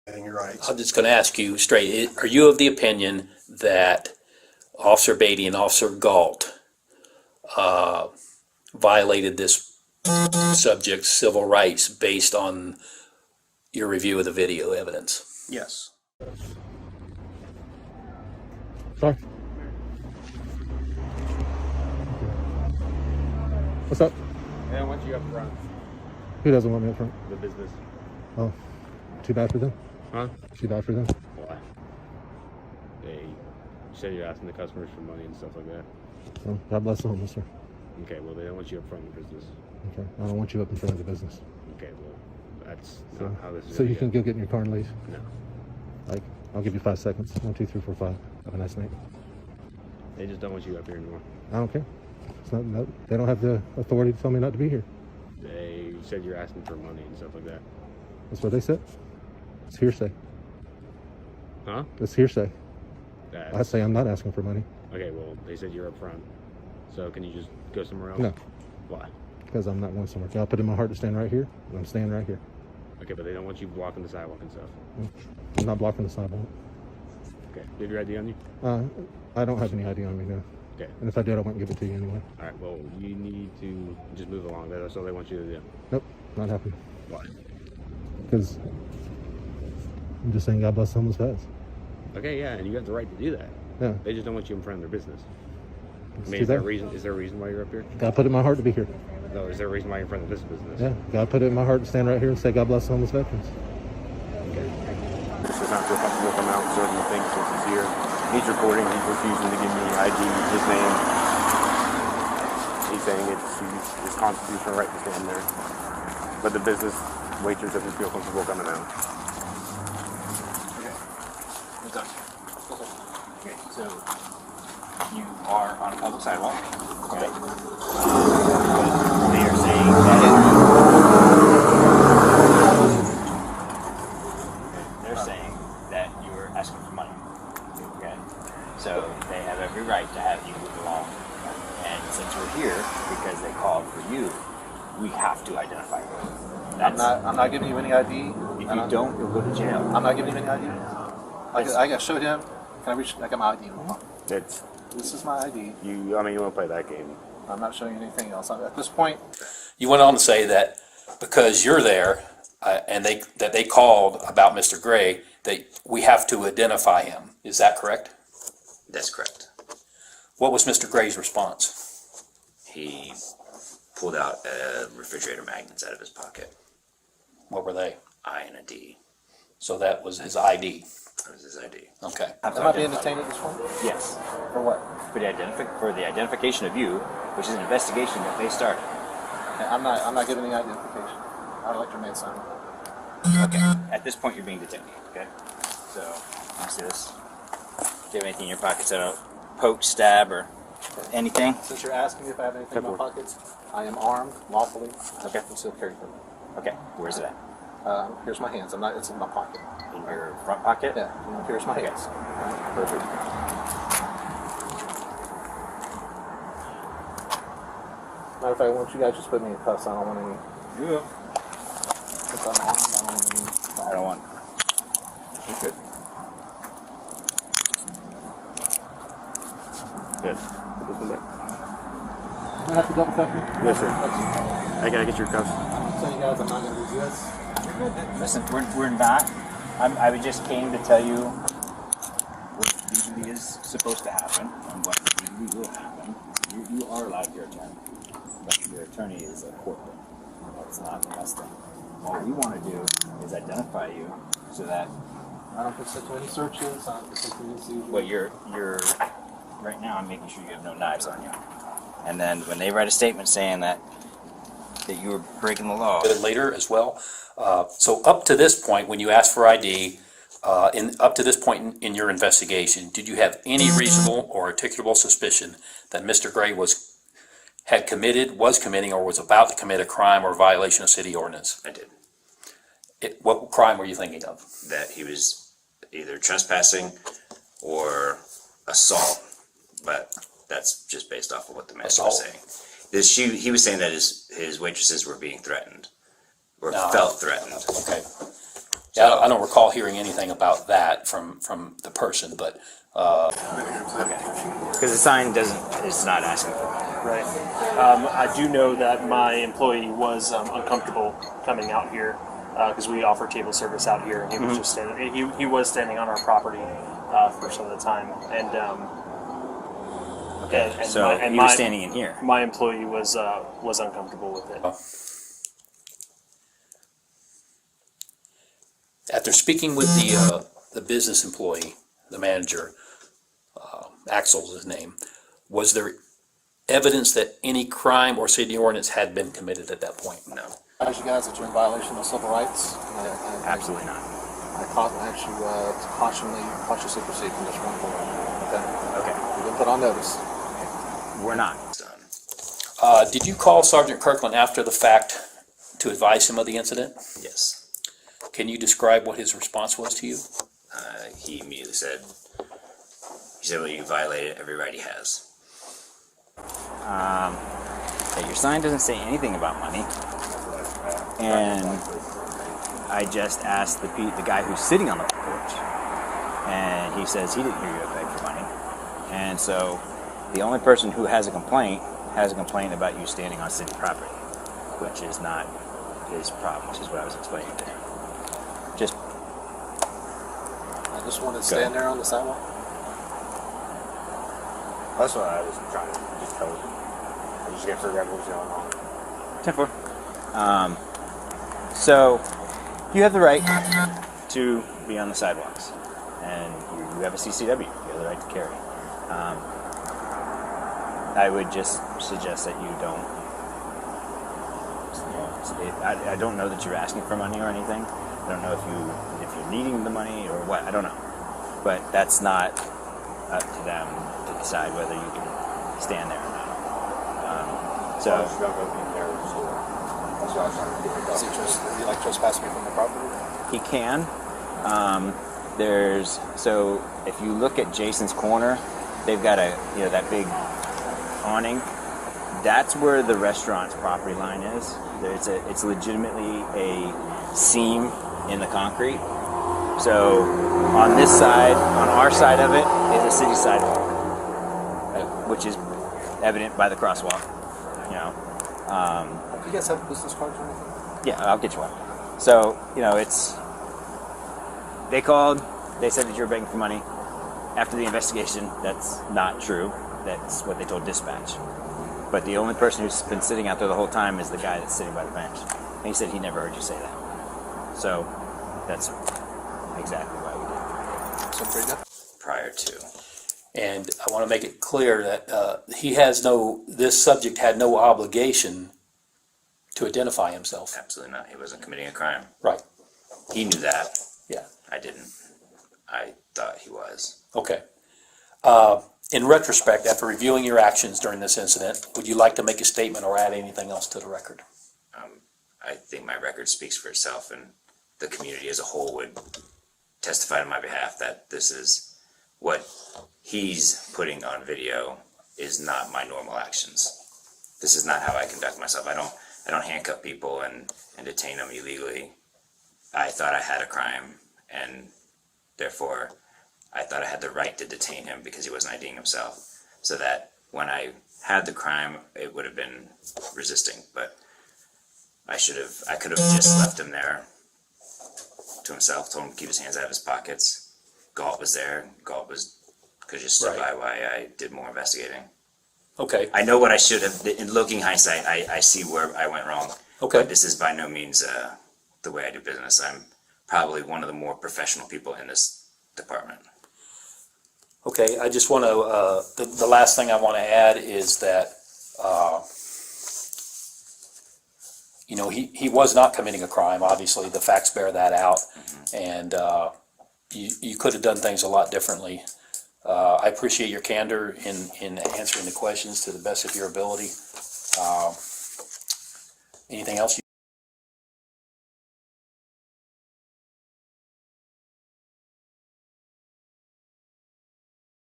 You're right. I'm just going to ask you straight. Are you of the opinion that Officer Beatty and Officer Galt violated this subject's civil rights based on your review of the video evidence? Yes. Sorry. What's up? They don't want you up front. Who doesn't want me up front? The business. Oh, too bad for them. Huh? Too bad for them. Why? You said you're asking the customers for money and stuff like that. Oh, God bless the homeless, sir. Okay, well, they don't want you up front of the business. Okay, I don't want you up in front of the business. Okay, well, that's So, not how this is. so you can go get in your car and leave. No. Like, I'll give you 5 seconds. 1, 2, 3, 4, 5. Have a nice night. They just don't want you up here anymore. I don't care. It's not. No, they don't have the authority to tell me not to be here. They said you're asking for money and stuff like that. That's what they said. It's hearsay. Huh? It's hearsay. That's, I say I'm not asking for money. Okay, well, they said you're up front. So can you just go somewhere else? No, Why? because I'm not going somewhere. God put it in my heart to stand right here, and I'm standing right here. Okay, but they don't want you blocking the sidewalk and stuff. I'm not blocking the sidewalk. Okay. Do you have your ID on you? I don't have any ID on me now. Okay. And if I did, I wouldn't give it to you anyway. All right, well, you need to just move along. That's all they want you to do. Nope, not happening. Why? Because I'm just saying God bless the homeless vets. Okay, yeah, and you have the right to do that. Yeah. They just don't want you in front of their business. It's I mean, too is there a bad. reason? Is there a reason why you're up here? God put it in my heart to be here. No, is there a reason why you're in front of this business? Yeah, God put it in my heart to stand right here and say God bless the homeless veterans. Okay. This does not feel comfortable coming out and serving the thing since he's here. He's reporting. He's refusing to give me ID, his name. He's saying it's his constitutional right to stand there. But the business waitress doesn't feel comfortable coming out. Okay. We're done. Okay, so you are on a public sidewalk. Okay. They are saying they're saying that you were asking for money. Okay. So they have every right to have you move along. And since we're here because they called for you, we have to identify you. I'm not giving you any ID. If you don't, you'll go to jail. I'm not giving you any ID. I got showed him. Can I reach? I got my ID. It's This is my ID. you. I mean, you want to play that game? I'm not showing you anything else. At this point, You went on to say that because you're there and they called about Mr. Gray, that we have to identify him. Is that correct? That's correct. What was Mr. Gray's response? He pulled out refrigerator magnets out of his pocket. What were they? I and a D. So that was his ID. That was his ID. Okay. Have to am I being identify detained at this point? you. Yes. For what? For the identification of you, which is an investigation that they started. Okay, I'm not giving any identification. I'd like to remain silent. Okay. At this point, you're being detained. Okay. So, let me see this. Do you have anything in your pockets that don't poke, stab, or anything? Since you're asking me if I have anything in my pockets, I am armed lawfully. Okay. And still carry them. Okay. Where's it at? Here's my hands. It's in my pocket. In your front pocket? Yeah. Here's my hands. Perfect. Matter of fact, why don't you guys just put me in cuffs? I don't want any. Yeah. Since I'm armed, I don't want any. I don't want. You're good. Good. Put this one back. I have to double cuff me. Yes, sir. I gotta get your cuffs. I'm telling you guys, I'm not going to do this. Listen, we're not. I just came to tell you what usually is supposed to happen and what usually will happen. You are allowed your attorney, but your attorney is a corporate. That's not the best thing. What we want to do is identify you so that I don't consent to any searches. I don't consent to any seizures. what you're right now. I'm making sure you have no knives on you. And then when they write a statement saying that you were breaking the law. Later as well. So up to this point, when you asked for ID, up to this point in your investigation, did you have any reasonable or articulable suspicion that Mr. Gray was committing, or was about to commit a crime or violation of city ordinance? I did. What crime were you thinking of? That he was either trespassing or assault, but that's just based off of what the manager was saying. He was saying that his waitresses were being threatened, or felt threatened. Okay. So I don't recall hearing anything about that from the person, but, Because the sign it's not asking for money. Right. I do know that my employee was uncomfortable coming out here because we offer table service out here, and he was just standing. He was standing on our property for some of the time, and Okay, and so my- and he was my- standing in here. my employee was uncomfortable with it. after speaking with the business employee, the manager, Axel's his name, was there evidence that any crime or city ordinance had been committed at that point? No. Advise you guys that you're in violation of civil rights. Absolutely not. I ask you to cautiously proceed from this one forward. Okay? Okay, You've been put on notice. we're not. It's done. Did you call Sergeant Kirkland after the fact to advise him of the incident? Yes. Can you describe what his response was to you? He immediately said, well, you violated every right he has. Hey, your sign doesn't say anything about money. And I just asked the guy who's sitting on the porch, and he says he didn't hear you beg for money. And so the only person who has a complaint about you standing on city property, which is not his problem, which is what I was explaining to him. Just I just wanted to stand there on the sidewalk. That's what I was trying to just tell you. I just gotta figure out what's going on. 10-4. So you have the right to be on the sidewalks, and you have a CCW. You have the right to carry. I would just suggest that you don't. I don't know that you're asking for money or anything. I don't know if you're needing the money or what. I don't know, but that's not up to them to decide whether you can stand there or not. So. Is he like trespassing me from the property? He can. So if you look at Jason's corner, they've got that big awning. That's where the restaurant's property line is. It's legitimately a seam in the concrete. So on this side, on our side of it, is a city sidewalk, which is evident by the crosswalk. Do you guys have business cards or anything? Yeah, I'll get you one. So, they called, they said that you were begging for money. After the investigation, that's not true. That's what they told dispatch. But the only person who's been sitting out there the whole time is the guy that's sitting by the bench. And he said he never heard you say that. So, that's exactly why we did it. So pretty good. Prior to. And I want to make it clear that this subject had no obligation to identify himself. Absolutely not. He wasn't committing a crime. Right. He knew that. Yeah. I didn't. I thought he was. Okay. In retrospect, after reviewing your actions during this incident, would you like to make a statement or add anything else to the record? I think my record speaks for itself, and the community as a whole would testify on my behalf that this is what he's putting on video is not my normal actions. This is not how I conduct myself. I don't handcuff people and detain them illegally. I thought I had a crime, and therefore I thought I had the right to detain him because he wasn't IDing himself. So that when I had the crime, it would have been resisting, but I could have just left him there to himself, told him to keep his hands out of his pockets. Galt was there. Galt could have just stood by while I did more investigating. Okay. I know what I should have. In looking hindsight, I see where I went wrong. Okay. But this is by no means the way I do business. I'm probably one of the more professional people in this department. Okay, I just want to, the last thing I want to add is that, he was not committing a crime, obviously, the facts bear that out, and you could have done things a lot differently. I appreciate your candor in answering the questions to the best of your ability. Anything else